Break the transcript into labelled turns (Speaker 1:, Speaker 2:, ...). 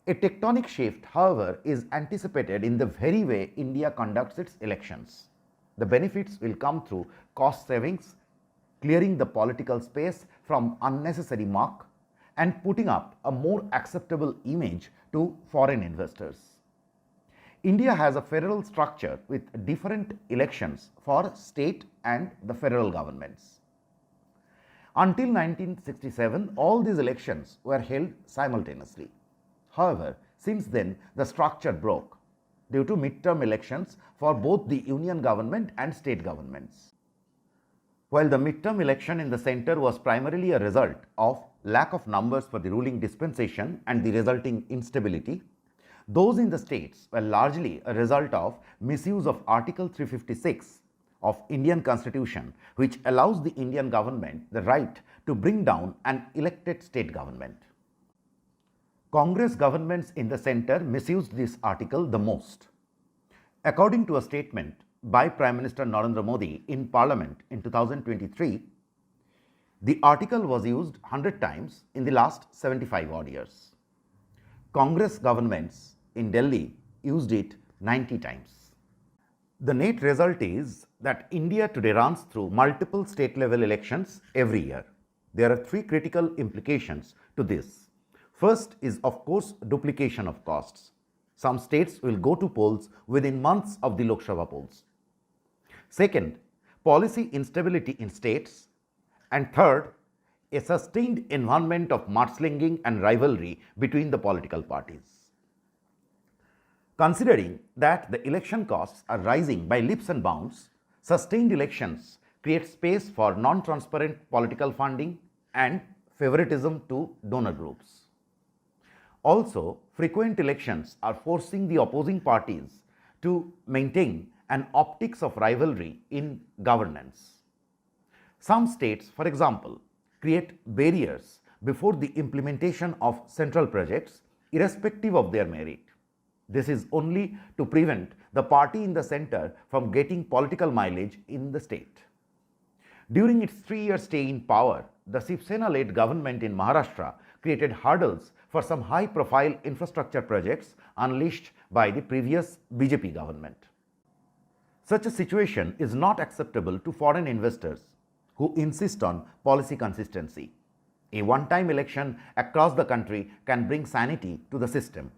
Speaker 1: A tectonic shift, however, is anticipated in the very way India conducts its elections. The benefits will come through cost savings, clearing the political space from unnecessary muck, and putting up a more acceptable image to foreign investors. India has a federal structure with different elections for state and the federal governments. Until 1967, all these elections were held simultaneously. However, since then, the structure broke due to midterm elections for both the union government and state governments. While the midterm election in the center was primarily a result of lack of numbers for the ruling dispensation and the resulting instability, those in the states were largely a result of misuse of Article 356 of Indian Constitution, which allows the Indian government the right to bring down an elected state government. Congress governments in the center misused this article the most. According to a statement by Prime Minister Narendra Modi in Parliament in 2023, the article was used 100 times in the last 75 odd years. Congress governments in Delhi used it 90 times. The net result is that India today runs through multiple state level elections every year. There are three critical implications to this. First is, of course, duplication of costs. Some states will go to polls within months of the Lok Sabha polls. Second, policy instability in states. And third, a sustained environment of mudslinging and rivalry between the political parties. Considering that the election costs are rising by leaps and bounds, sustained elections create space for non-transparent political funding and favoritism to donor groups. Also, frequent elections are forcing the opposing parties to maintain an optics of rivalry in governance. Some states, for example, create barriers before the implementation of central projects, irrespective of their merit. This is only to prevent the party in the center from getting political mileage in the state. During its 3-year stay in power, the Shiv Sena-led government in Maharashtra created hurdles for some high-profile infrastructure projects unleashed by the previous BJP government. Such a situation is not acceptable to foreign investors who insist on policy consistency. A one-time election across the country can bring sanity to the system.